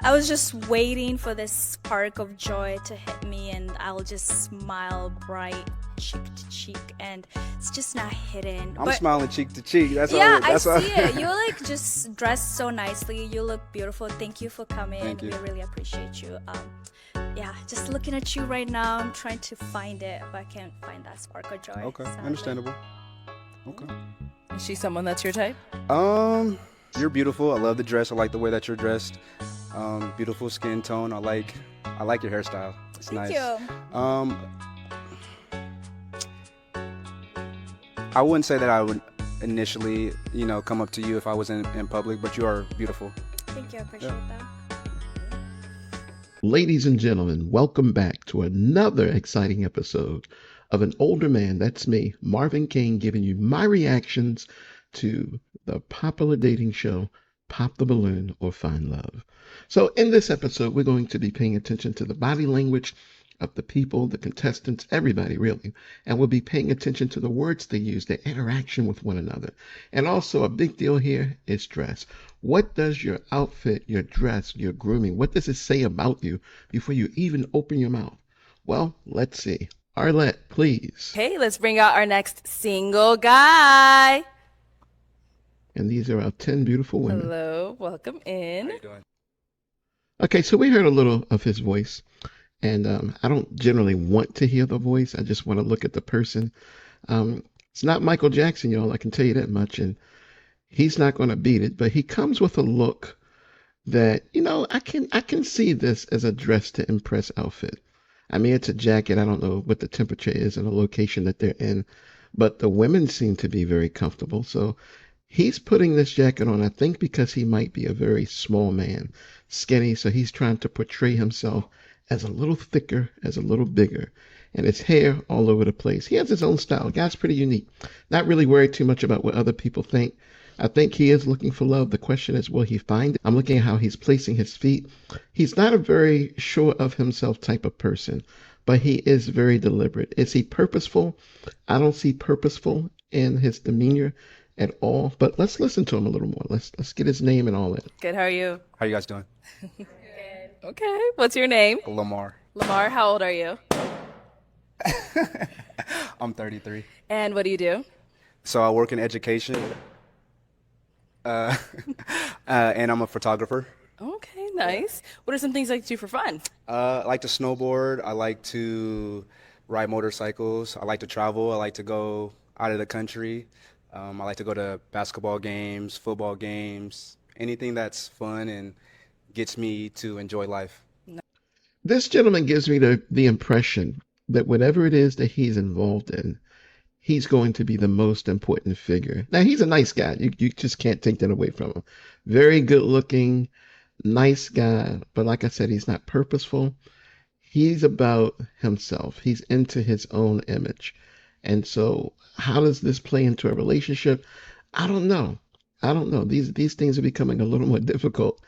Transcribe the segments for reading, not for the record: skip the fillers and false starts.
I was just waiting for this spark of joy to hit me, and I'll just smile bright cheek to cheek, and it's just not hitting. I'm But smiling cheek to cheek. That's yeah, all. I That's all. see it. You like just dressed so nicely. You look beautiful. Thank you for coming. Thank you. We really appreciate you. Yeah, just looking at you right now. I'm trying to find it, but I can't find that spark of joy. Okay, sadly. understandable. Okay. Is she someone that's your type? You're beautiful. I love the dress. I like the way that you're dressed. Beautiful skin tone. I like your hairstyle. It's Thank nice. you. I wouldn't say that I would initially, come up to you if I was in public, but you are beautiful. Thank you. I appreciate that. Ladies and gentlemen, welcome back to another exciting episode of An Older Man. That's me, Marvin Kane, giving you my reactions to the popular dating show, Pop the Balloon or Find Love. So in this episode, we're going to be paying attention to the body language of the people, the contestants, everybody really. And we'll be paying attention to the words they use, their interaction with one another. And also a big deal here is dress. What does your outfit, your dress, your grooming, what does it say about you before you even open your mouth? Well, let's see. Arlette, please. Okay, let's bring out our next single guy. And these are our 10 beautiful women. Hello, welcome in. How you doing? Okay, so we heard a little of his voice. And I don't generally want to hear the voice. I just want to look at the person. It's not Michael Jackson, y'all. I can tell you that much. And he's not going to beat it. But he comes with a look that, I can see this as a dress to impress outfit. I mean, it's a jacket. I don't know what the temperature is in the location that they're in. But the women seem to be very comfortable. So he's putting this jacket on, I think, because he might be a very small man, skinny. So he's trying to portray himself as a little thicker, as a little bigger, and his hair all over the place. He has his own style. Guy's pretty unique. Not really worried too much about what other people think. I think he is looking for love. The question is, will he find it? I'm looking at how he's placing his feet. He's not a very sure of himself type of person, but he is very deliberate. Is he purposeful? I don't see purposeful in his demeanor at all, but let's listen to him a little more. Let's get his name and all that. Good, how are you? How you guys doing? Okay, what's your name? Lamar. Lamar, how old are you? I'm 33. And what do you do? So I work in education. And I'm a photographer. Okay, nice. What are some things you like to do for fun? I like to snowboard. I like to ride motorcycles. I like to travel. I like to go out of the country. I like to go to basketball games, football games, anything that's fun and gets me to enjoy life. This gentleman gives me the impression that whatever it is that he's involved in, he's going to be the most important figure. Now, he's a nice guy. You just can't take that away from him. Very good looking, nice guy. But like I said, he's not purposeful. He's about himself. He's into his own image. And so how does this play into a relationship? I don't know. These things are becoming a little more difficult.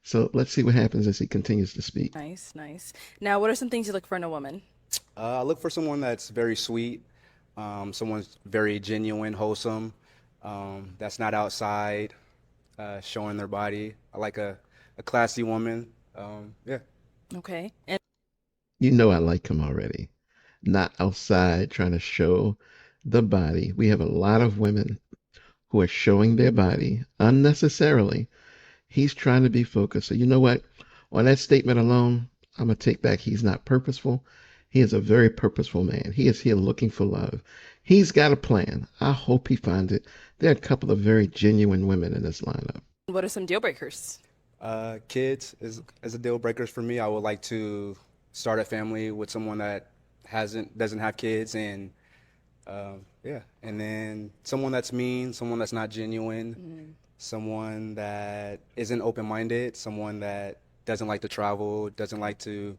So let's see what happens as he continues to speak. Nice, nice. Now, what are some things you look for in a woman? I look for someone that's very sweet, someone's very genuine, wholesome, that's not outside showing their body. I like a classy woman. Yeah. Okay. And You know I like him already. Not outside trying to show the body. We have a lot of women who are showing their body unnecessarily. He's trying to be focused. So you know what? On that statement alone, I'm going to take back he's not purposeful. He is a very purposeful man. He is here looking for love. He's got a plan. I hope he finds it. There are a couple of very genuine women in this lineup. what are some deal breakers? Kids is a deal breaker for me. I would like to start a family with someone that doesn't have kids, and yeah, and then someone that's mean, someone that's not genuine, someone that isn't open-minded, someone that doesn't like to travel, doesn't like to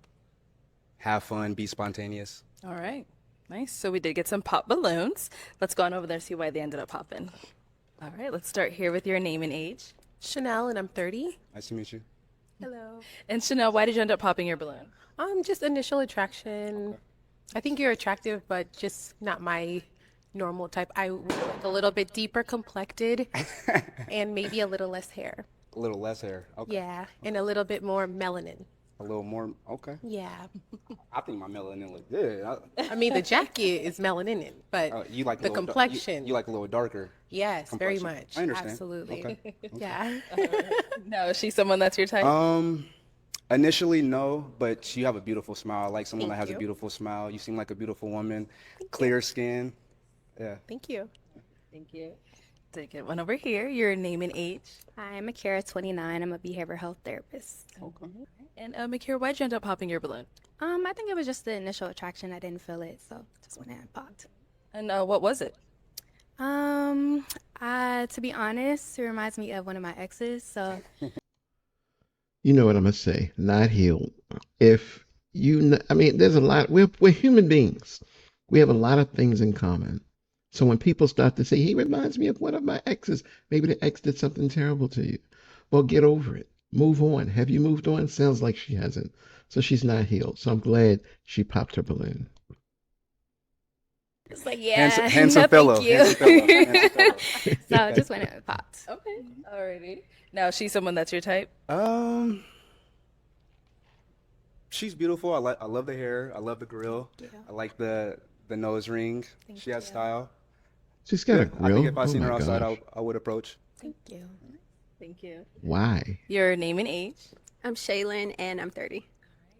have fun, be spontaneous. All right. Nice. So we did get some pop balloons. Let's go on over there and see why they ended up popping. All right. Let's start here with your name and age. Chanel, and I'm 30. Nice to meet you. Hello. And Chanel, why did you end up popping your balloon? Just initial attraction. I think you're attractive, but just not my normal type. I would like a little bit deeper complected and maybe a little less hair. A little less hair. Okay. Yeah, and a little bit more melanin. A little more. Okay. Yeah. I think my melanin look good. I mean, the jacket is melanin, but You like a the little complexion. you like a little darker. Yes, very complexion. much. I understand. Absolutely. Okay. Yeah. No, is she someone that's your type? Initially, no, but you have a beautiful smile. I like someone that Thank has a you. beautiful smile. You seem like a beautiful woman. Clear skin. Yeah. Thank you. Thank you. Take it one over here. Your name and age. Hi, I'm Akira, 29. I'm a behavioral health therapist. And Makira, why'd you end up popping your balloon? I think it was just the initial attraction. I didn't feel it, so just went ahead and popped. And what was it? To be honest, it reminds me of one of my exes. So You know what I'm gonna say? Not healed. If I mean, there's a lot. We're human beings. We have a lot of things in common. So when people start to say, "He reminds me of one of my exes," maybe the ex did something terrible to you. Well, get over it. Move on. Have you moved on? Sounds like she hasn't. So she's not healed. So I'm glad she popped her balloon. it's like, yeah, Handsome no, fellow. thank you. Handsome fellow. Handsome fellow. So I just went ahead and popped. Okay. Alrighty. Now, is she someone that's your type? She's beautiful. I love the hair. I love the grill. I like the nose ring. She has style. She's got a I grill. think if I Oh seen my her outside, gosh. I would approach. Thank you. Thank you. Why? Your name and age. I'm Shaylin and I'm 30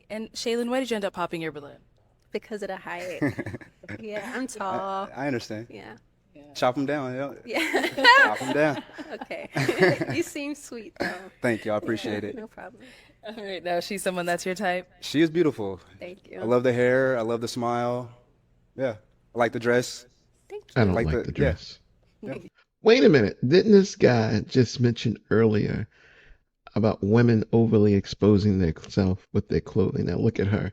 And Shaylin, why did you end up popping your balloon? because of the height. Yeah, I'm tall. I understand. Yeah. Chop them down. Yeah. Yeah. Chop them down. Okay. You seem sweet though. Thank you. I appreciate it. No problem. All right. Now, is she someone that's your type? She is beautiful. Thank you. I love the hair. I love the smile. Yeah. I like the dress. I don't Like like the- the yeah. dress. Wait a minute. Didn't this guy just mention earlier about women overly exposing themselves with their clothing? Now look at her.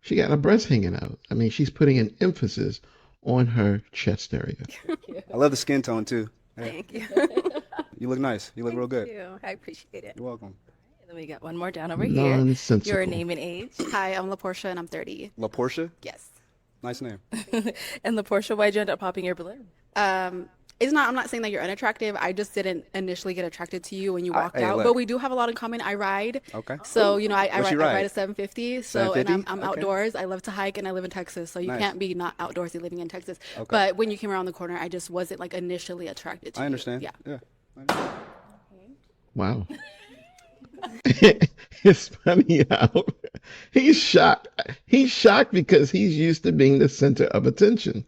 She got her breast hanging out. I mean, she's putting an emphasis on her chest area. I love the skin tone too. Yeah. Thank you. You look nice. You look real good. Thank you. I appreciate it. You're welcome. And then we got one more down over here. Nonsensical. Your name and age. Hi, I'm LaPortia and I'm 30. La Portia. Yes. Nice name. And LaPortia, why'd you end up popping your balloon? I'm not saying that you're unattractive. I just didn't initially get attracted to you when you walked hey, out. look. But we do have a lot in common. I ride. Okay. So, I What ride, you I ride ride? a 750. So, and 750? I'm Okay. outdoors. I love to hike and I live in Texas. So you Nice. can't be not outdoorsy living in Texas. Okay. But when you came around the corner, I just wasn't like initially attracted to I you. understand. Yeah. Yeah. Wow. It's funny how he's shocked. He's shocked because he's used to being the center of attention.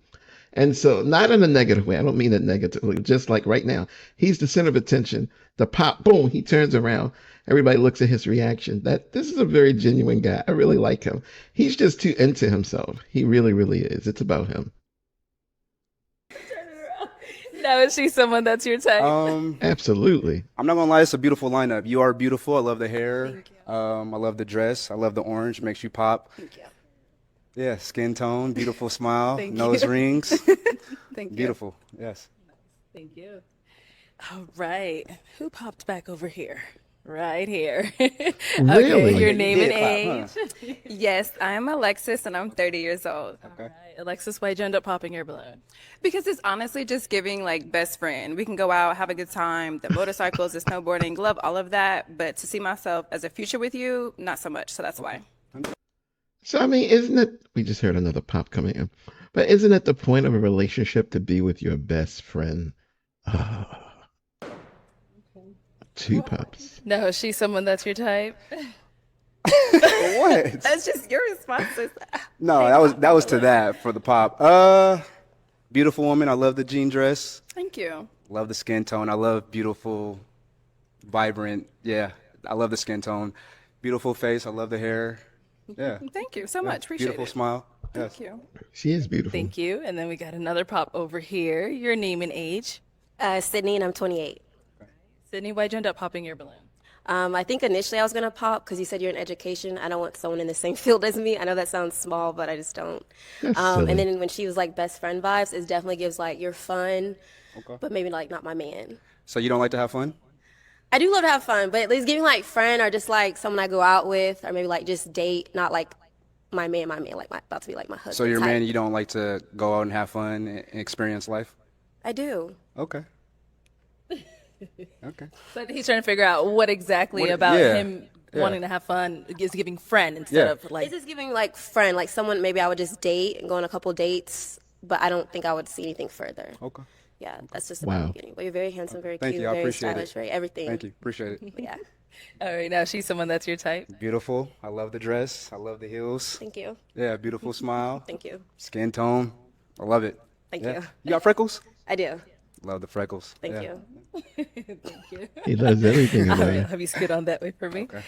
And so, not in a negative way, I don't mean it negatively, just like right now, he's the center of attention. The pop, boom, he turns around. Everybody looks at his reaction. This is a very genuine guy. I really like him. He's just too into himself. He really, really is. It's about him. Now, is she someone that's your type? Absolutely. I'm not gonna lie, it's a beautiful lineup. You are beautiful. I love the hair. I love the dress. I love the orange. Makes you pop. Thank you. Yeah, skin tone, beautiful smile, Thank nose you. rings. Thank you. Beautiful. Yes. Thank you. All right. Who popped back over here? Right here. Really? Your You name did and pop, huh? age. Yes, I'm Alexis and I'm 30 years old. Okay. Right. Alexis, why'd you end up popping your balloon? Because it's honestly just giving like best friend. We can go out, have a good time, the motorcycles, the snowboarding, love all of that. But to see myself as a future with you, not so much. So that's why. So, I mean, isn't it? We just heard another pop coming in. But isn't it the point of a relationship to be with your best friend? Two pops. No, is she someone that's your type? What? That's just your responses. No, that was to that for the pop. Beautiful woman. I love the jean dress. Thank you. Love the skin tone. I love beautiful, vibrant. Yeah, I love the skin tone. Beautiful face. I love the hair. Yeah. Thank you so much. Appreciate Beautiful it. smile. Yes. Thank you. She is beautiful. Thank you. And then we got another pop over here. Your name and age. Sydney, and I'm 28. Sydney, why'd you end up popping your balloon? I think initially I was going to pop because you said you're in education. I don't want someone in the same field as me. I know that sounds small, but I just don't. That's silly. And then when she was like best friend vibes, it definitely gives like you're fun, Okay. but maybe like not my man. So you don't like to have fun? I do love to have fun, but at least giving like friend or just like someone I go out with or maybe like just date, not like my man, like about to be like my husband. So your type. man, you don't like to go out and have fun and experience life? I do. Okay. Okay. But he's trying to figure out what exactly What- about yeah, him yeah. wanting to have fun is giving friend instead Yeah. of like. It's just giving like friend, like someone maybe I would just date and go on a couple dates, but I don't think I would see anything further. Okay. Yeah, that's just Wow. about the beginning. But you're very handsome, very Thank cute, you. I very appreciate stylish, it. very everything. Thank you. Appreciate it. But yeah, All right, now she's someone that's your type. Beautiful. I love the dress. I love the heels. thank you, Yeah, beautiful smile. thank you, Skin tone. I love it. thank Yeah. you. You got freckles? I do. Love the freckles. Thank Yeah. you. He loves everything about you. Have you scoot on that way for me? Okay.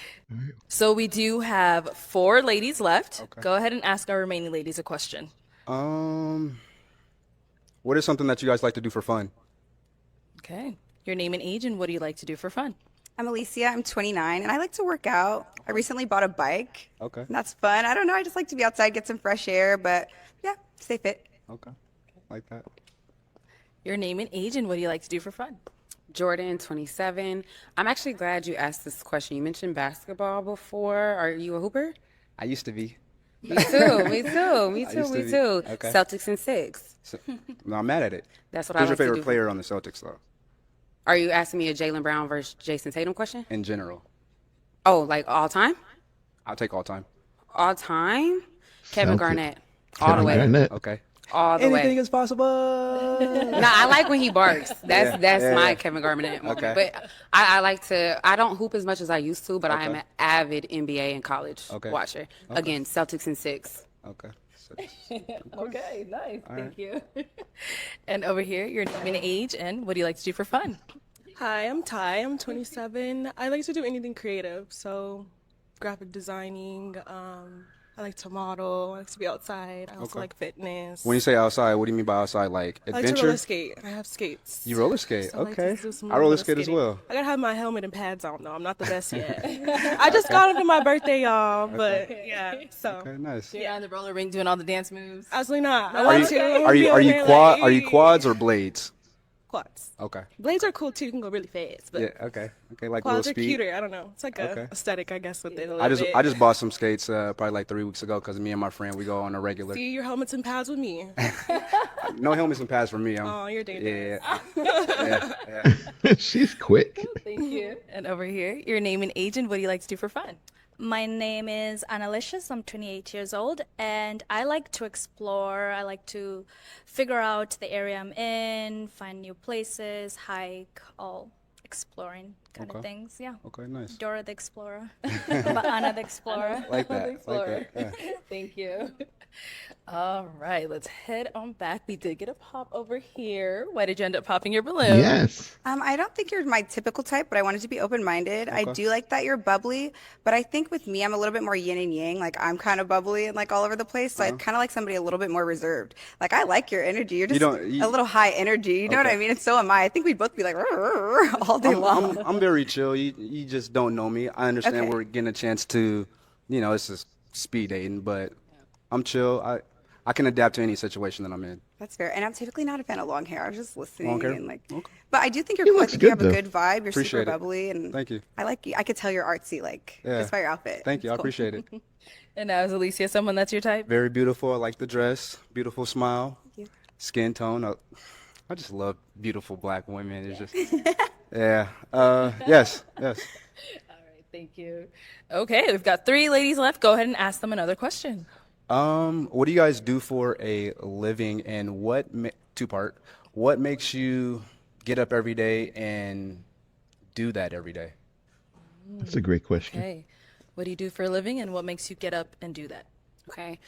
So we do have 4 ladies left. Okay. Go ahead and ask our remaining ladies a question. What is something that you guys like to do for fun? Okay. Your name and age, and what do you like to do for fun? I'm Alicia. I'm 29, and I like to work out. I recently bought a bike. Okay. And that's fun. I don't know. I just like to be outside, get some fresh air, but yeah, stay fit. Okay. Like that. Your name and age, and what do you like to do for fun? Jordan, 27. I'm actually glad you asked this question. You mentioned basketball before. Are you a hooper? I used to be. Me too. Me too. Me I too. used to Me be. too. Okay. Celtics in 6. So, no, I'm mad at it. That's what Who's I your like to favorite do. player on the Celtics, though, Are you asking me a Jaylen Brown versus Jason Tatum question? in general? Oh, like all time? I'll take all time. All time? Kevin Celtic. Garnett. All Kevin the way. Garnett. Okay. All the Anything way. is possible. No, I like when he barks. That's yeah, my yeah. Kevin Garnett moment. Okay. But I like to. I don't hoop as much as I used to, but I am Okay. an avid NBA and college Okay. watcher. Again, Celtics in 6. Okay. So, Okay, nice. All Thank you. And over here, your name and age, and what do you like to do for fun? Hi, I'm Ty. I'm 27. I like to do anything creative, so graphic designing. I like to model. I like to be outside. I also Okay. like fitness. when you say outside, what do you mean by outside? Like I like to adventure? roller skate. I have skates. You roller skate? So I like to Okay. do some I roller skate as skating. well. I gotta have my helmet and pads on though. I'm not the best yet. I just got them for my birthday, y'all. But yeah, so Okay, nice. You're on the roller rink doing all the dance moves. absolutely not. I Are want you to. I wanna are be you over are you there quad like, are you quads or blades? quads? Okay. Blades are cool too. You can go really fast, but Yeah. Okay. Okay. Like quads little are speed. cuter. I don't know. It's like Okay. a aesthetic, I guess, with it. A little I just bit. I just bought some skates probably like 3 weeks ago because me and my friend we go on a regular. See your helmets and pads with me. No helmets and pads for me. Oh, you're dangerous. Yeah. Yeah. She's quick. Thank you. And over here, your name and age, and what do you like to do for fun? My name is Annalicious. I'm 28 years old, and I like to explore. I like to figure out the area I'm in, find new places, hike, all exploring kind of Okay. things. Yeah. Okay. Nice. Dora the Explorer, but Anna the Explorer. Like that. Like that. Yeah. Thank you. All right, let's head on back. We did get a pop over here. Why did you end up popping your balloon? Yes. I don't think you're my typical type, but I wanted to be open-minded. I do like that you're bubbly, but I think with me, I'm a little bit more yin and yang. Like I'm kind of bubbly and like all over the place. So I kind of like somebody a little bit more reserved. Like I like your energy. You're just a little high energy. You know what I mean? And so am I. I think we'd both be like all day long. I'm very chill. You just don't know me. I understand Okay. we're getting a chance to, it's just speed dating, but I'm chill. I can adapt to any situation that I'm in. That's fair. And I'm typically not a fan of long hair. I was just listening Long hair? and like, Okay. but I do think you're He cool. I looks think you good, have a though. good vibe. You're Appreciate super it. bubbly and Thank you. I like you. I could tell you're artsy, like Yeah. just by your outfit. Thank you. I It's cool. appreciate it. And now is Alicia someone that's your type? Very beautiful. I like the dress. Beautiful smile. you. Skin tone. I just love beautiful black women. It's just, yeah. Yes. Yes. All right, thank you. Okay, we've got 3 ladies left. Go ahead and ask them another question. What do you guys do for a living, and two-part? What makes you get up every day and do that every day? That's a great question. Okay, what do you do for a living, and what makes you get up and do that? Okay.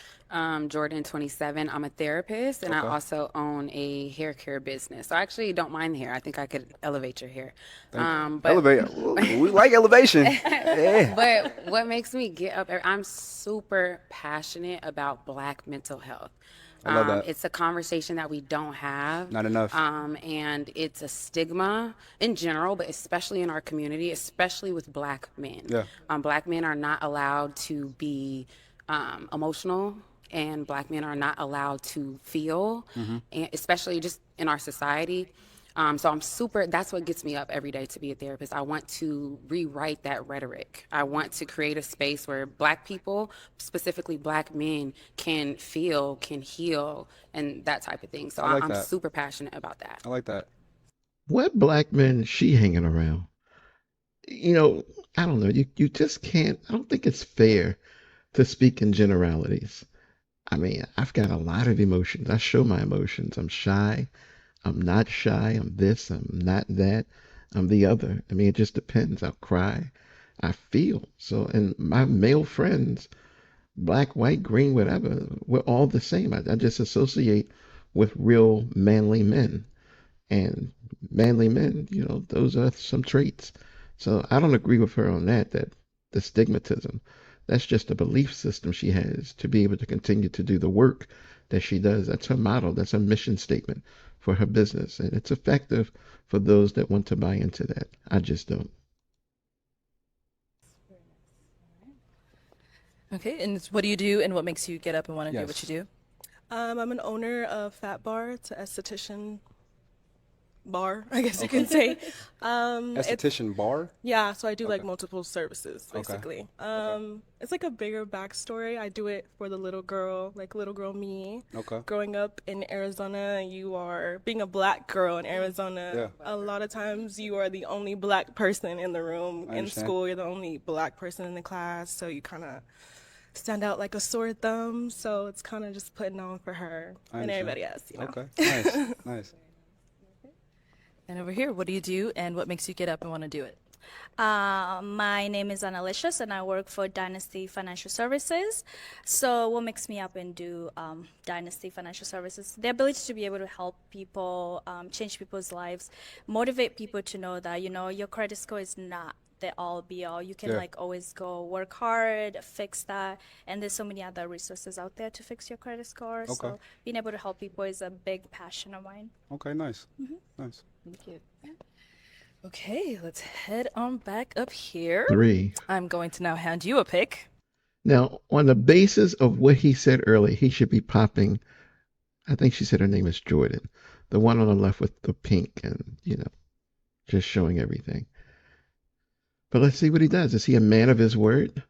Jordan, 27. I'm a therapist, and I Okay. also own a hair care business. So I actually don't mind the hair. I think I could elevate your hair. But Elevate. We like elevation. Yeah. But what makes me get up? I'm super passionate about Black mental health. I love that. It's a conversation that we don't have. Not enough. And it's a stigma in general, but especially in our community, especially with Black men. Yeah. Black men are not allowed to be emotional, and Black men are not allowed to feel, and especially just in our society. So that's what gets me up every day to be a therapist. I want to rewrite that rhetoric. I want to create a space where Black people, specifically Black men, can feel, can heal, and that type of thing. So I like I'm that. super passionate about that. I like that. What black men is she hanging around? You know, I don't know. You just can't. I don't think it's fair to speak in generalities. I mean, I've got a lot of emotions. I show my emotions. I'm shy. I'm not shy. I'm this. I'm not that. I'm the other. I mean, it just depends. I'll cry. I feel. So, and my male friends, black, white, green, whatever, we're all the same. I just associate with real manly men. And manly men, those are some traits. So I don't agree with her on that the stigmatism, that's just a belief system she has to be able to continue to do the work that she does. That's her motto. That's her mission statement for her business. And it's effective for those that want to buy into that. I just don't. Okay, and what do you do and what makes you get up and want to do what you do? I'm an owner of Fat Bar. It's an esthetician bar, I guess you can say. Esthetician bar? Yeah, so I do like multiple services, basically. Okay. It's like a bigger backstory. I do it for the little girl, like little girl me. Okay. Growing up in Arizona, you are being a black girl in Arizona. Yeah. A lot of times you are the only black person in the room. I In understand. school, you're the only black person in the class, so you kind of stand out like a sore thumb. So it's kind of just putting on for her I and understand. everybody else, you know. Okay. Nice. Nice. And over here, what do you do and what makes you get up and want to do it? My name is Annalicious and I work for Dynasty Financial Services. So what makes me up and do Dynasty Financial Services? The ability to be able to help people, change people's lives, motivate people to know that, your credit score is not the all be all. You can Yeah. like always go work hard, fix that. And there's so many other resources out there to fix your credit score. Okay. So being able to help people is a big passion of mine. Okay, nice. Nice. Thank you. Okay, let's head on back up here. 3. I'm going to now hand you a pick. Now, on the basis of what he said earlier, he should be popping. I think she said her name is Jordan, the one on the left with the pink and, just showing everything. But let's see what he does. Is he a man of his word?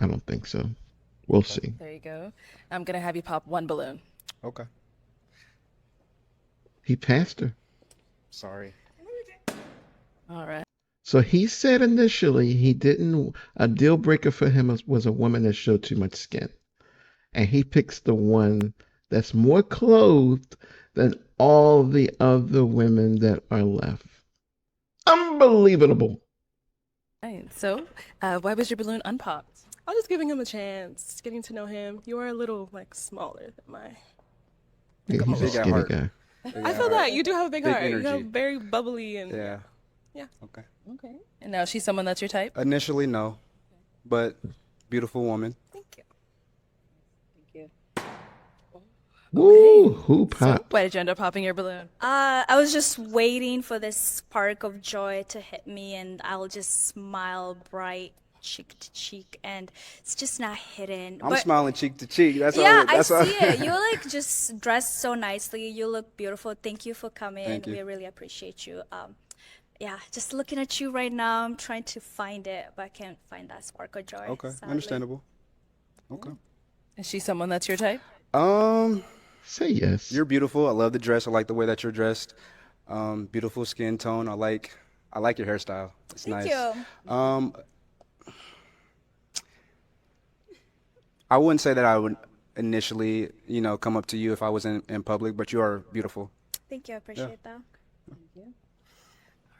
I don't think so. We'll see. There you go. I'm going to have you pop one balloon. Okay. He passed her. Sorry. All right. So he said initially he didn't, a deal breaker for him was a woman that showed too much skin. And he picks the one that's more clothed than all the other women that are left. Unbelievable. Right. So, why was your balloon unpopped? I was just giving him a chance, getting to know him. You are a little like smaller than my. Yeah, he's a Big at skinny heart. guy. I feel that you do have a big Big heart. energy. You're very bubbly and Yeah. yeah. Okay. Okay. And now she's someone that's your type? Initially, no, but beautiful woman. Thank you. Woo, who So, popped? why did you end up popping your balloon? I was just waiting for this spark of joy to hit me, and I'll just smile bright cheek to cheek, and it's just not hidden. I'm But smiling cheek to cheek. That's yeah, all. That's I all. see it. You like just dressed so nicely. You look beautiful. Thank you for coming. Thank you. We really appreciate you. Yeah, just looking at you right now, I'm trying to find it, but I can't find that spark of joy. Okay, sadly. understandable. Okay. Is she someone that's your type? Say yes. You're beautiful. I love the dress. I like the way that you're dressed. Beautiful skin tone. I like your hairstyle. It's Thank nice. you. I wouldn't say that I would initially, come up to you if I was in public, but you are beautiful. Thank you. I appreciate that.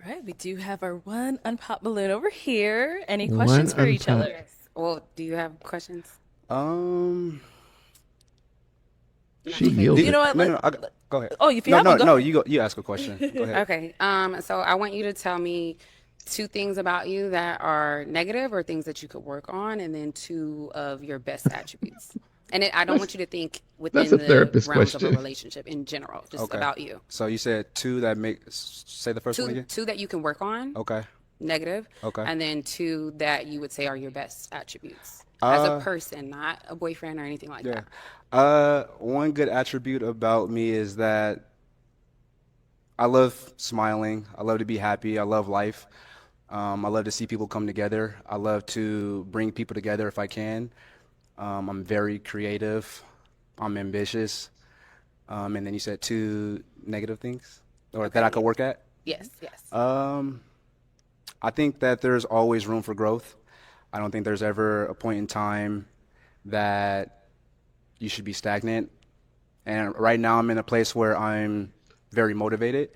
All right, we do have our one unpopped balloon over here. Any One questions for each unpopped. other? Well, do you have questions? She yielded. You know what? No, go ahead. Oh, if you no, have no, one, go no. ahead. You ask a question. Go ahead. Okay. So I want you to tell me 2 things about you that are negative or things that you could work on, and then 2 of your best attributes. And I don't want you to think within that's a the therapist realms of a question. relationship in general, just Okay. about you. So you said 2 that say the first one 2, again. 2 that you can work on, Okay. negative. Okay. And then 2 that you would say are your best attributes as a person, not a boyfriend or anything like that. One good attribute about me is that I love smiling. I love to be happy. I love life. I love to see people come together. I love to bring people together if I can. I'm very creative. I'm ambitious. And then you said 2 negative things, or that I could work at. Yes, yes. I think that there's always room for growth. I don't think there's ever a point in time that you should be stagnant. And right now I'm in a place where I'm very motivated.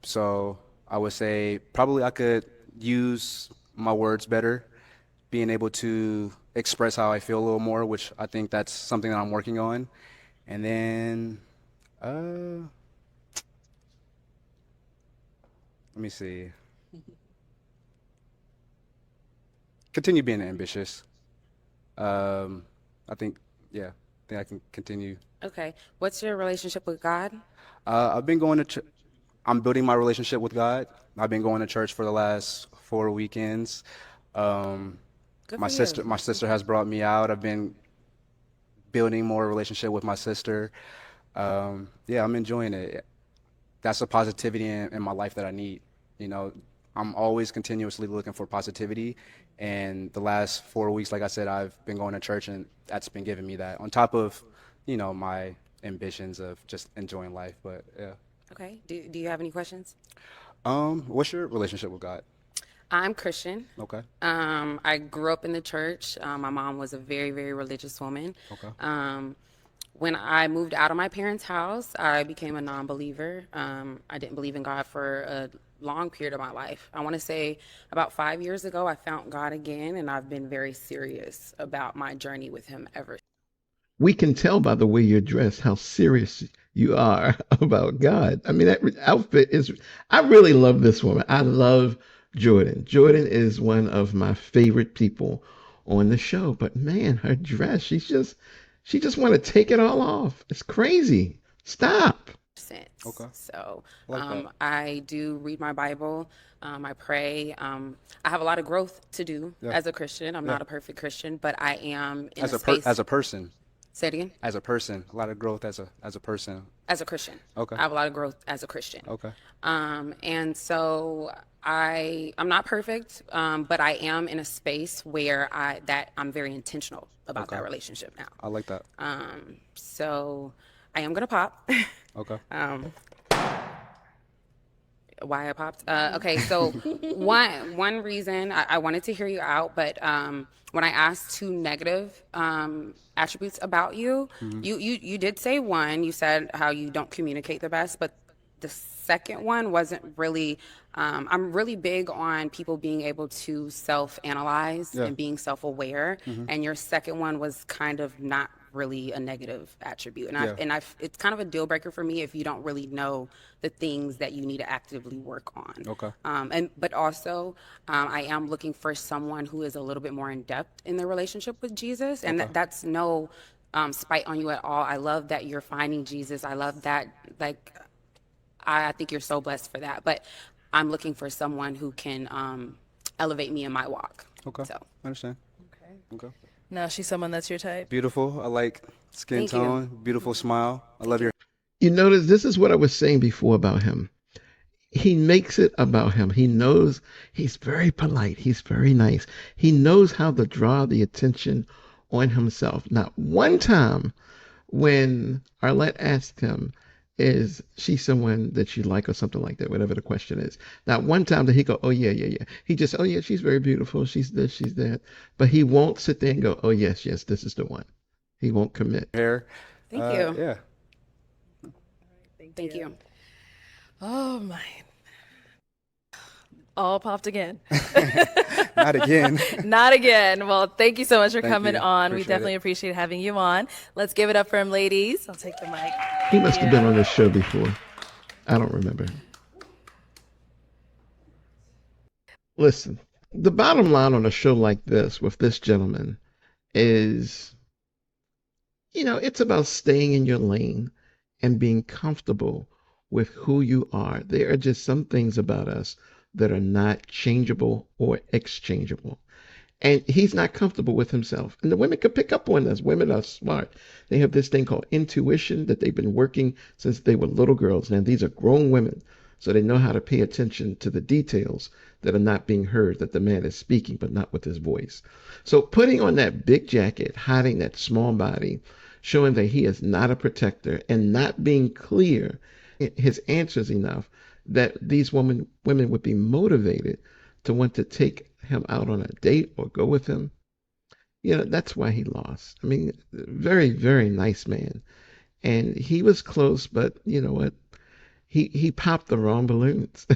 So I would say probably I could use my words better, being able to express how I feel a little more, which I think that's something that I'm working on. And then, let me see. Continue being ambitious. I think, yeah, I think I can continue. Okay. What's your relationship with God? I've been going to I'm building my relationship with God. I've been going to church for the last 4 weekends. Good My for sister, you. my sister has brought me out. I've been building more relationship with my sister. Yeah, I'm enjoying it. That's a positivity in my life that I need. You know, I'm always continuously looking for positivity. And the last 4 weeks, like I said, I've been going to church, and that's been giving me that on top of, my ambitions of just enjoying life. But yeah. Okay. Do you have any questions? What's your relationship with God? I'm Christian. Okay. I grew up in the church. My mom was a very, very religious woman. Okay. When I moved out of my parents' house, I became a non-believer. I didn't believe in God for a long period of my life. I want to say about 5 years ago, I found God again, and I've been very serious about my journey with Him ever. We can tell by the way you're dressed how serious you are about God. I mean, that outfit is, I really love this woman. I love Jordan. Jordan is one of my favorite people on the show, but man, her dress, she just want to take it all off. It's crazy. Stop. Since. Okay. So I like that. I do read my Bible. I pray. I have a lot of growth to do Yeah. as a Christian. I'm Yeah. not a perfect Christian, but I am in As a a space. as a person, Say it again. as a person, a lot of growth as a person. As a Christian. Okay. I have a lot of growth as a Christian. Okay. And so I'm not perfect, but I am in a space where I'm very intentional about Okay. that relationship now. I like that. So I am gonna pop. Okay. Why I popped? Okay, so one reason I wanted to hear you out, but when I asked two negative attributes about you, you did say one. You said how you don't communicate the best, but the second one wasn't really. I'm really big on people being able to self-analyze Yeah. and being self-aware, Mhm. and your second one was kind of not really a negative attribute, and Yeah. it's kind of a deal breaker for me if you don't really know the things that you need to actively work on. Okay. But also, I am looking for someone who is a little bit more in depth in their relationship with Jesus, and Okay. that's no spite on you at all. I love that you're finding Jesus. I love that. Like, I think you're so blessed for that. But I'm looking for someone who can elevate me in my walk. Okay. So. I understand. Okay. Okay. Now she's someone that's your type. Beautiful. I like skin Thank you. tone. Beautiful smile. I love your. You notice this is what I was saying before about him. He makes it about him. He knows he's very polite. He's very nice. He knows how to draw the attention on himself. Not one time when Arlette asked him, is she someone that you like or something like that, whatever the question is. Not one time did he go, oh, yeah, yeah, yeah. He just, oh, yeah, she's very beautiful. She's this, she's that. But he won't sit there and go, oh, yes, yes, this is the one. He won't commit. Hair. Thank you. Yeah. Thank you. Oh my. All popped again. Not again. Not again. Well, thank you so much for Thank coming you. on. We Appreciate definitely it. appreciate having you on. Let's give it up for him, ladies. I'll take the mic. He must have been on this show before. I don't remember. Listen, the bottom line on a show like this with this gentleman is, it's about staying in your lane and being comfortable with who you are. There are just some things about us that are not changeable or exchangeable. And he's not comfortable with himself. And the women can pick up on this. Women are smart. They have this thing called intuition that they've been working since they were little girls. Now, these are grown women, so they know how to pay attention to the details that are not being heard, that the man is speaking, but not with his voice. So putting on that big jacket, hiding that small body, showing that he is not a protector, and not being clear his answers enough, that these women would be motivated to want to take him out on a date or go with him. That's why he lost. I mean, very, very nice man. And he was close, but you know what? He popped the wrong balloons.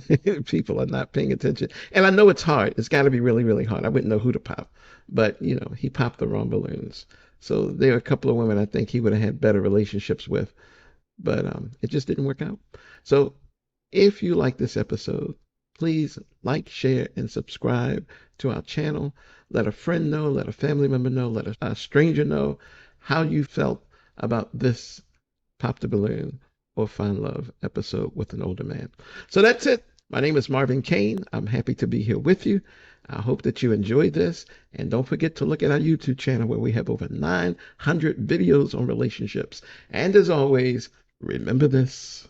People are not paying attention. And I know it's hard. It's got to be really, really hard. I wouldn't know who to pop. But, he popped the wrong balloons. So there are a couple of women I think he would have had better relationships with. But it just didn't work out. So if you like this episode, please like, share, and subscribe to our channel. Let a friend know, let a family member know, let a stranger know how you felt about this Pop the Balloon or Find Love episode with an older man. So that's it. My name is Marvin Kane. I'm happy to be here with you. I hope that you enjoyed this. And don't forget to look at our YouTube channel where we have over 900 videos on relationships. And as always, remember this.